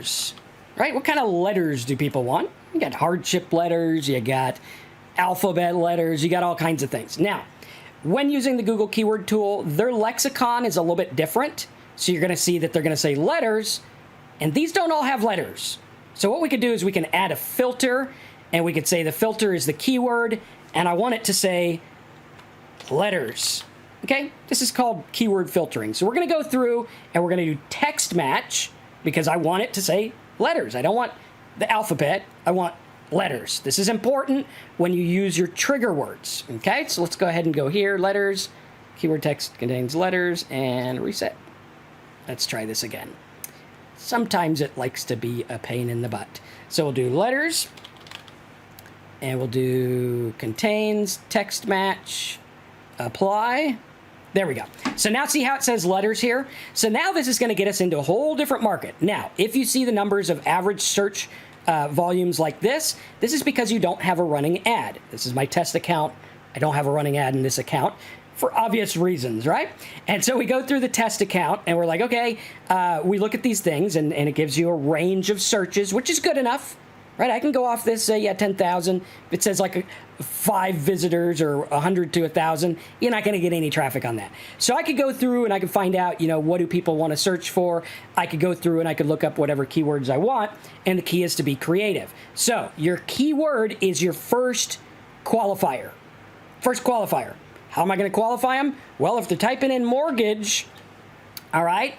letters, right? What kind of letters do people want? You got hardship letters, you got alphabet letters, you got all kinds of things. Now, when using the Google Keyword Tool, their lexicon is a little bit different. So you're going to see that they're going to say letters, and these don't all have letters. So what we could do is we can add a filter, and we could say the filter is the keyword, and I want it to say letters. Okay, this is called keyword filtering. So we're going to go through and we're going to do text match because I want it to say letters. I don't want the alphabet. I want letters. This is important when you use your trigger words. Okay, so let's go ahead and go here. Letters, keyword text contains letters, and reset. Let's try this again. Sometimes it likes to be a pain in the butt. So we'll do letters, and we'll do contains, text match, apply. There we go. So now see how it says letters here? So now this is going to get us into a whole different market. Now, if you see the numbers of average search volumes like this is because you don't have a running ad. This is my test account. I don't have a running ad in this account for obvious reasons, right? And so we go through the test account and we're like, okay, we look at these things and it gives you a range of searches, which is good enough, right? I can go off this, 10,000. If it says like 5 visitors or 100 to 1,000, you're not going to get any traffic on that. So I could go through and I could find out, what do people want to search for? I could go through and I could look up whatever keywords I want, and the key is to be creative. So your keyword is your first qualifier. First qualifier. How am I going to qualify them? Well, if they're typing in mortgage, all right,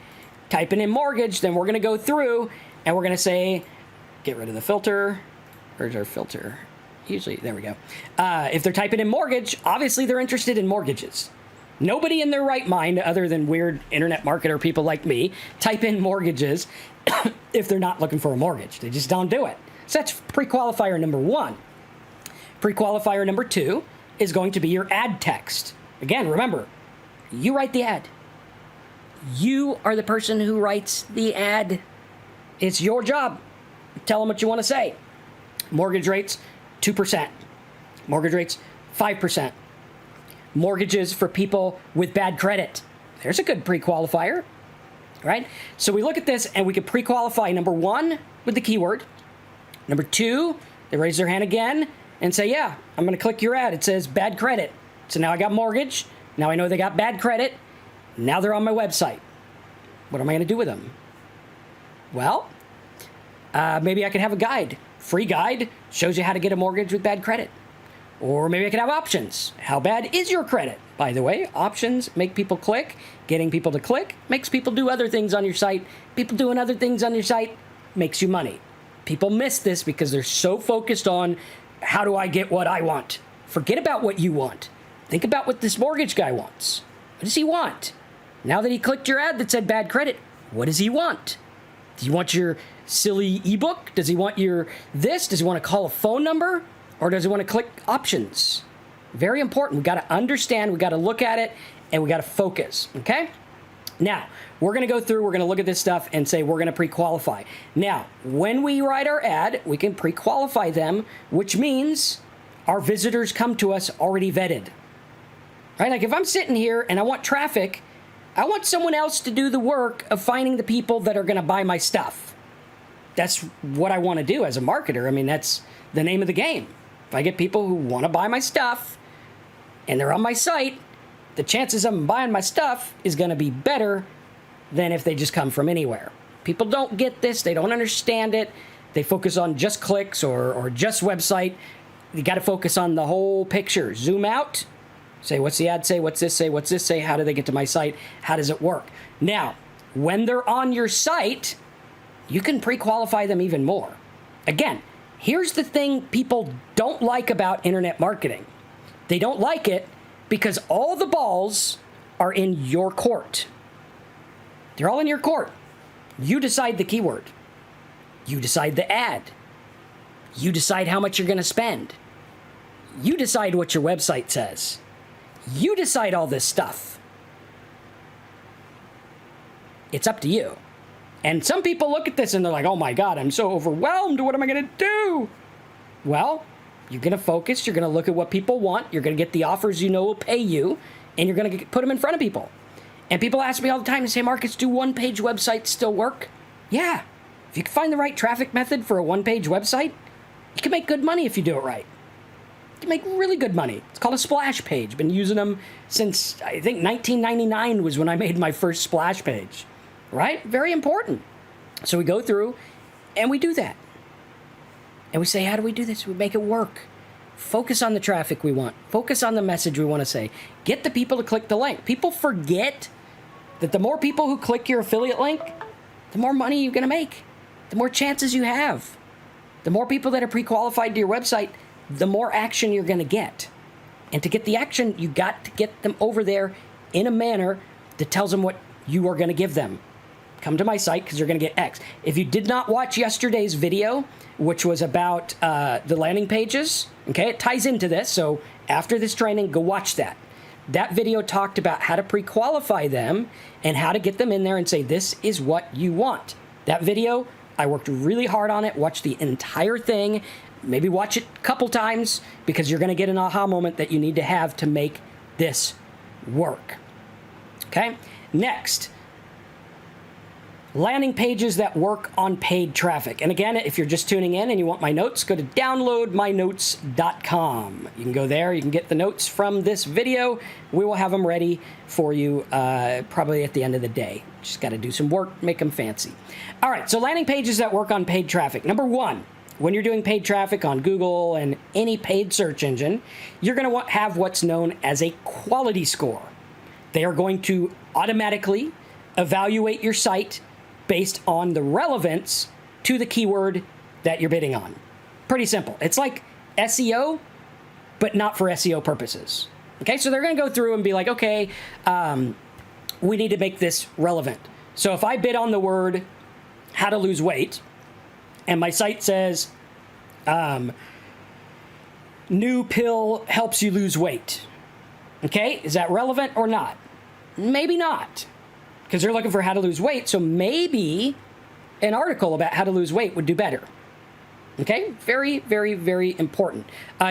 typing in mortgage, then we're going to go through and we're going to say, get rid of the filter. Where's our filter? Usually, there we go. If they're typing in mortgage, obviously they're interested in mortgages. Nobody in their right mind, other than weird internet marketer people like me, type in mortgages if they're not looking for a mortgage. They just don't do it. So that's pre-qualifier number 1. Pre-qualifier number 2 is going to be your ad text. Again, remember, you write the ad. You are the person who writes the ad. It's your job. Tell them what you want to say. Mortgage rates, 2%. Mortgage rates, 5%. Mortgages for people with bad credit. There's a good pre-qualifier, right? So we look at this and we can pre-qualify number 1 with the keyword. Number 2, they raise their hand again and say, yeah, I'm going to click your ad. It says bad credit. So now I got mortgage. Now I know they got bad credit. Now they're on my website. What am I going to do with them? Well, maybe I could have a guide. Free guide shows you how to get a mortgage with bad credit. Or maybe I could have options. How bad is your credit? By the way, options make people click. Getting people to click makes people do other things on your site. People doing other things on your site makes you money. People miss this because they're so focused on how do I get what I want? Forget about what you want. Think about what this mortgage guy wants. What does he want? Now that he clicked your ad that said bad credit, what does he want? Do you want your silly ebook? Does he want your this? Does he want to call a phone number? Or does he want to click options? Very important. We got to understand, we got to look at it, and we got to focus, okay? Now, we're going to go through, we're going to look at this stuff and say we're going to pre-qualify. Now, when we write our ad, we can pre-qualify them, which means our visitors come to us already vetted. Right? Like if I'm sitting here and I want traffic, I want someone else to do the work of finding the people that are going to buy my stuff. That's what I want to do as a marketer. I mean, that's the name of the game. If I get people who want to buy my stuff and they're on my site, the chances of them buying my stuff is going to be better than if they just come from anywhere. People don't get this. They don't understand it. They focus on just clicks or just website. You got to focus on the whole picture. Zoom out. Say, what's the ad say? What's this say? What's this say? How do they get to my site? How does it work? Now, when they're on your site, you can pre-qualify them even more. Again, here's the thing people don't like about internet marketing. They don't like it because all the balls are in your court. They're all in your court. You decide the keyword. You decide the ad. You decide how much you're going to spend. You decide what your website says. You decide all this stuff. It's up to you. And some people look at this and they're like, oh my God, I'm so overwhelmed. What am I going to do? Well, you're going to focus. You're going to look at what people want. You're going to get the offers you know will pay you. And you're going to put them in front of people. And people ask me all the time and say, Marcus, do one-page websites still work? Yeah, If you can find the right traffic method for a one-page website, you can make good money if you do it right. You can make really good money. It's called a splash page. Been using them since, I think, 1999 was when I made my first splash page, right? Very important. So we go through and we do that. And we say, how do we do this? We make it work. Focus on the traffic we want. Focus on the message we want to say. Get the people to click the link. People forget that the more people who click your affiliate link, the more money you're going to make. The more chances you have. The more people that are pre-qualified to your website, the more action you're going to get. And to get the action, you got to get them over there in a manner that tells them what you are going to give them. Come to my site because you're going to get X. If you did not watch yesterday's video, which was about the landing pages, okay, it ties into this. So after this training, go watch that. That video talked about how to pre-qualify them and how to get them in there and say, this is what you want. That video, I worked really hard on it, watched the entire thing. Maybe watch it a couple times because you're going to get an aha moment that you need to have to make this work. Okay, next. Landing pages that work on paid traffic. And again, if you're just tuning in and you want my notes, go to downloadmynotes.com. You can go there. You can get the notes from this video. We will have them ready for you probably at the end of the day. Just got to do some work, make them fancy. All right, so landing pages that work on paid traffic. Number one, when you're doing paid traffic on Google and any paid search engine, you're going to have what's known as a quality score. They are going to automatically evaluate your site based on the relevance to the keyword that you're bidding on. Pretty simple. It's like SEO, but not for SEO purposes. Okay, so they're going to go through and be like, okay, we need to make this relevant. So if I bid on the word how to lose weight, and my site says, new pill helps you lose weight. Okay, is that relevant or not? Maybe not. Because they're looking for how to lose weight, so maybe an article about how to lose weight would do better. Okay? Very, very, very important.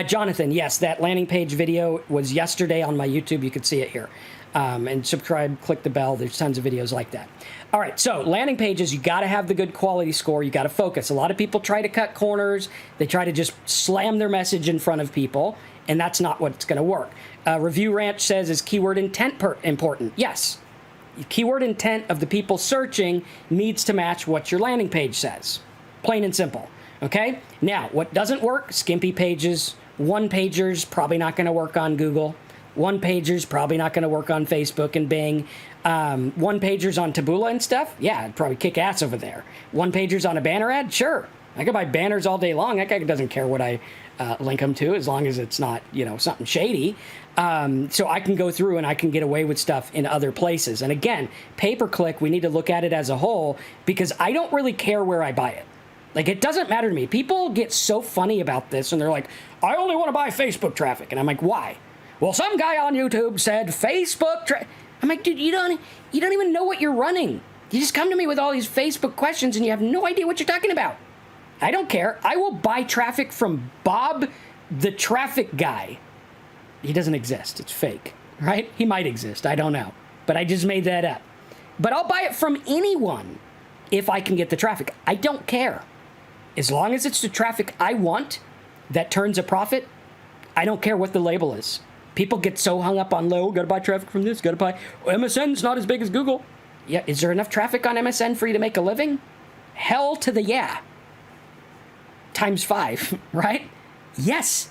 Jonathan, yes, that landing page video was yesterday on my YouTube. You could see it here. And subscribe, click the bell. There's tons of videos like that. All right, so landing pages, you got to have the good quality score. You got to focus. A lot of people try to cut corners. They try to just slam their message in front of people, and that's not what's going to work. Review Ranch says, is keyword intent important? Yes. Keyword intent of the people searching needs to match what your landing page says. Plain and simple. Okay? Now, what doesn't work? Skimpy pages. One-pagers, probably not going to work on Google. One-pagers, probably not going to work on Facebook and Bing. One-pagers on Taboola and stuff? Yeah, I'd probably kick ass over there. One-pagers on a banner ad? Sure. I could buy banners all day long. That guy doesn't care what I link them to as long as it's not, something shady. So I can go through and I can get away with stuff in other places. And again, pay-per-click, we need to look at it as a whole because I don't really care where I buy it. Like, it doesn't matter to me. People get so funny about this and they're like, I only want to buy Facebook traffic. And I'm like, why? Well, some guy on YouTube said Facebook traffic. I'm like, dude, you don't even know what you're running. You just come to me with all these Facebook questions and you have no idea what you're talking about. I don't care. I will buy traffic from Bob, the traffic guy. He doesn't exist. It's fake, right? He might exist. I don't know. But I just made that up. But I'll buy it from anyone if I can get the traffic. I don't care. As long as it's the traffic I want that turns a profit, I don't care what the label is. People get so hung up on low, gotta buy traffic from this, gotta buy... MSN's not as big as Google. Yeah, is there enough traffic on MSN for you to make a living? Hell to the yeah. Times 5, right? Yes,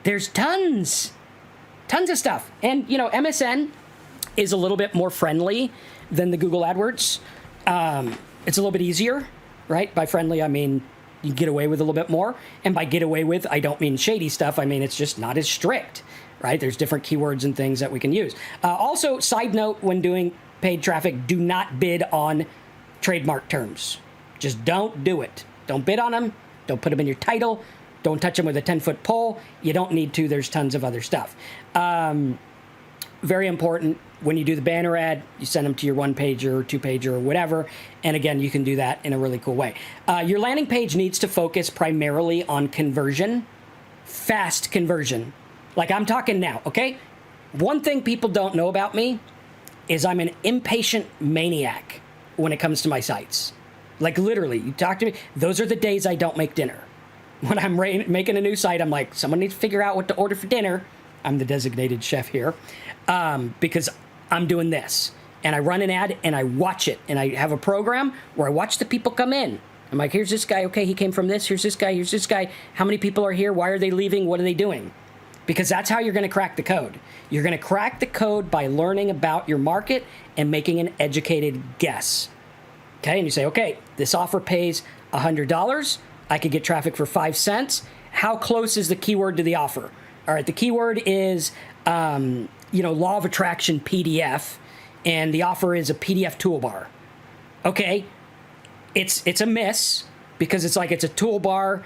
there's tons of stuff. And, MSN is a little bit more friendly than the Google AdWords. It's a little bit easier, right? By friendly, I mean you get away with a little bit more. And by get away with, I don't mean shady stuff. I mean it's just not as strict, right? There's different keywords and things that we can use. Also, side note, when doing paid traffic, do not bid on trademark terms. Just don't do it. Don't bid on them. Don't put them in your title. Don't touch them with a 10-foot pole. You don't need to. There's tons of other stuff. Very important. When you do the banner ad, you send them to your one-pager or two-pager or whatever. And again, you can do that in a really cool way. Your landing page needs to focus primarily on conversion, fast conversion. Like I'm talking now, okay? One thing people don't know about me is I'm an impatient maniac when it comes to my sites. Like literally, you talk to me. Those are the days I don't make dinner. When I'm making a new site, I'm like, someone needs to figure out what to order for dinner. I'm the designated chef here because I'm doing this. And I run an ad and I watch it. And I have a program where I watch the people come in. I'm like, here's this guy. Okay, he came from this. Here's this guy. Here's this guy. How many people are here? Why are they leaving? What are they doing? Because that's how you're going to crack the code. You're going to crack the code by learning about your market and making an educated guess. Okay, and you say, okay, this offer pays $100. I could get traffic for 5 cents. How close is the keyword to the offer? All right, the keyword is, law of attraction PDF, and the offer is a PDF toolbar. Okay, it's a miss because it's a toolbar,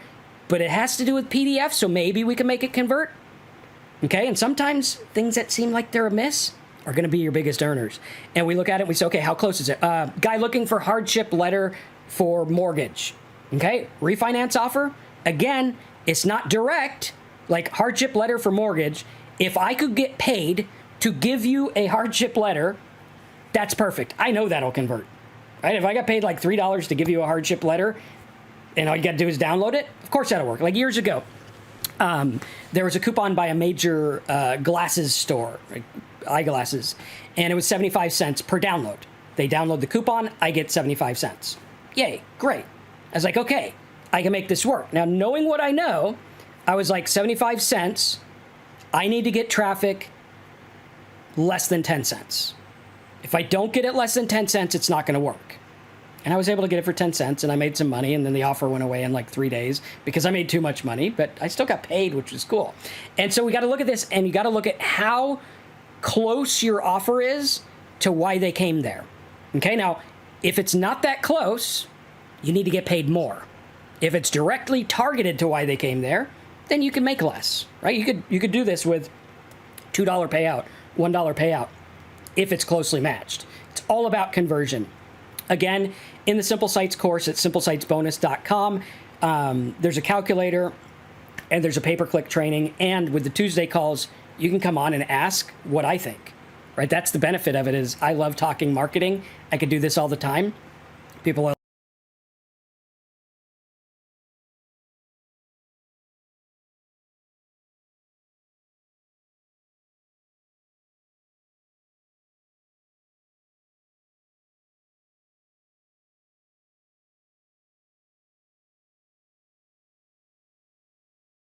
but it has to do with PDF, so maybe we can make it convert. Okay, and sometimes things that seem like they're a miss are going to be your biggest earners. And we look at it and we say, okay, how close is it? Guy looking for hardship letter for mortgage. Okay, refinance offer. Again, it's not direct, like hardship letter for mortgage. If I could get paid to give you a hardship letter, that's perfect. I know that'll convert. Right? If I got paid like $3 to give you a hardship letter and all you got to do is download it, of course that'll work. Like years ago, there was a coupon by a major glasses store, like eyeglasses, and it was 75 cents per download. They download the coupon, I get 75 cents. Yay, great. I was like, okay, I can make this work. Now, knowing what I know, I was like, 75 cents, I need to get traffic less than 10 cents. If I don't get it less than 10 cents, it's not going to work. And I was able to get it for 10 cents, and I made some money, and then the offer went away in like 3 days because I made too much money, but I still got paid, which was cool. And so we got to look at this, and you got to look at how close your offer is to why they came there. Okay, now, if it's not that close, you need to get paid more. If it's directly targeted to why they came there, then you can make less, right? You could do this with $2 payout, $1 payout, if it's closely matched. It's all about conversion. Again, in the Simple Sites course at simplesitesbonus.com, there's a calculator and there's a pay-per-click training. And with the Tuesday calls, you can come on and ask what I think, right? That's the benefit of it is I love talking marketing. I could do this all the time. People are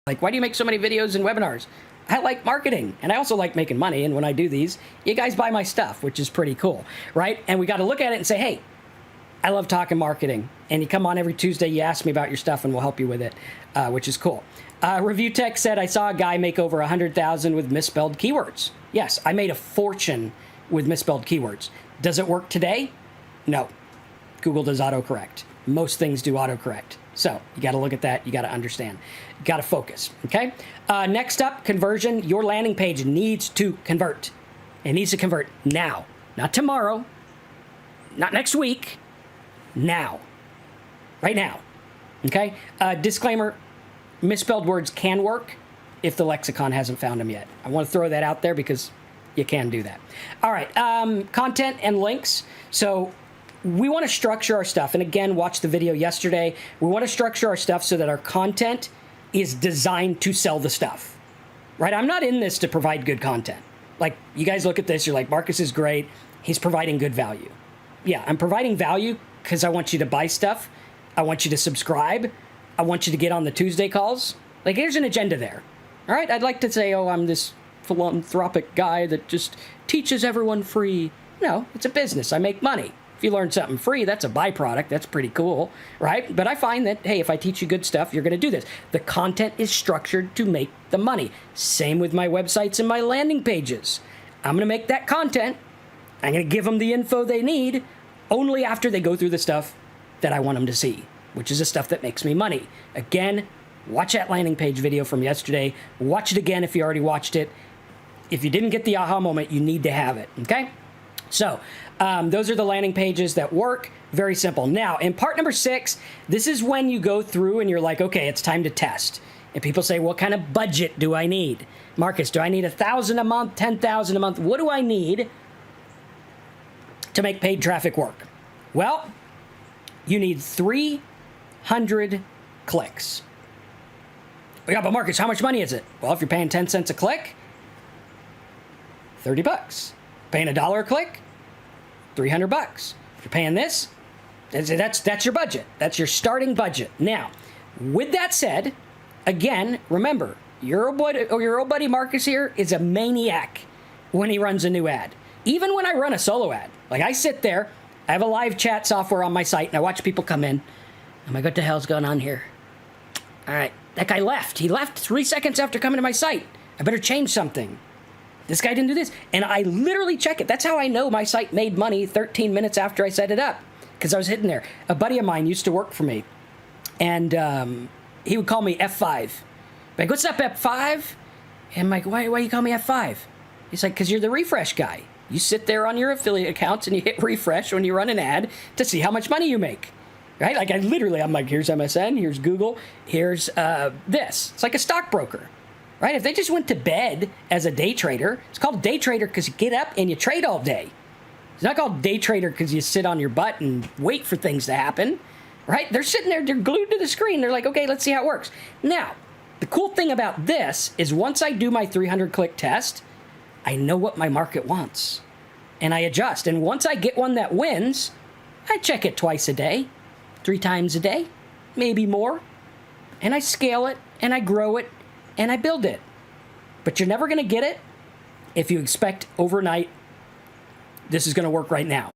like, why do you make so many videos and webinars? I like marketing, and I also like making money, and when I do these, you guys buy my stuff, which is pretty cool, right? And we got to look at it and say, hey, I love talking marketing, and you come on every Tuesday, you ask me about your stuff, and we'll help you with it, which is cool. Review Tech said, I saw a guy make over $100,000 with misspelled keywords. Yes, I made a fortune with misspelled keywords. Does it work today? No. Google does autocorrect. Most things do autocorrect. So you got to look at that. You got to understand. You got to focus. Okay. Next up, conversion. Your landing page needs to convert. It needs to convert now, not tomorrow, not next week. Now, right now. Okay. Disclaimer: misspelled words can work if the lexicon hasn't found them yet. I want to throw that out there because you can do that. All right. Content and links. So we want to structure our stuff. And again, watch the video yesterday. We want to structure our stuff so that our content is designed to sell the stuff, right? I'm not in this to provide good content. Like, you guys look at this, you're like, Marcus is great. He's providing good value. Yeah, I'm providing value because I want you to buy stuff. I want you to subscribe. I want you to get on the Tuesday calls. Like, there's an agenda there. All right, I'd like to say, oh, I'm this philanthropic guy that just teaches everyone free. No, it's a business. I make money. If you learn something free, that's a byproduct. That's pretty cool, right? But I find that, hey, if I teach you good stuff, you're going to do this. The content is structured to make the money. Same with my websites and my landing pages. I'm going to make that content. I'm going to give them the info they need only after they go through the stuff that I want them to see, which is the stuff that makes me money. Again, watch that landing page video from yesterday. Watch it again if you already watched it. If you didn't get the aha moment, you need to have it, okay? So those are the landing pages that work. Very simple. Now, in part number 6, this is when you go through and you're like, okay, it's time to test. And people say, what kind of budget do I need? Marcus, do I need $1,000 a month, $10,000 a month? What do I need to make paid traffic work? Well, You need 300 clicks. Yeah, but Marcus, how much money is it? Well, if you're paying 10 cents a click, $30. Paying $1 a click, $300. If you're paying this, that's your budget. That's your starting budget. Now, with that said, again, remember, your old buddy Marcus here is a maniac when he runs a new ad. Even when I run a solo ad, like I sit there, I have a live chat software on my site, and I watch people come in. I'm like, what the hell's going on here? All right, that guy left. He left 3 seconds after coming to my site. I better change something. This guy didn't do this. And I literally check it. That's how I know my site made money 13 minutes after I set it up, because I was hitting there. A buddy of mine used to work for me, and he would call me F5. Like, what's up, F5? And I'm like, why you call me F5? He's like, because you're the refresh guy. You sit there on your affiliate accounts and you hit refresh when you run an ad to see how much money you make. Right? Like, I'm like, here's MSN, here's Google, here's this. It's like a stockbroker. Right? If they just went to bed as a day trader, it's called day trader because you get up and you trade all day. It's not called day trader because you sit on your butt and wait for things to happen. Right? They're sitting there, they're glued to the screen. They're like, okay, let's see how it works. Now, the cool thing about this is once I do my 300 click test, I know what my market wants. And I adjust. And once I get one that wins, I check it twice a day, 3 times a day, maybe more. And I scale it, and I grow it, and I build it. But you're never going to get it if you expect overnight, this is going to work right now.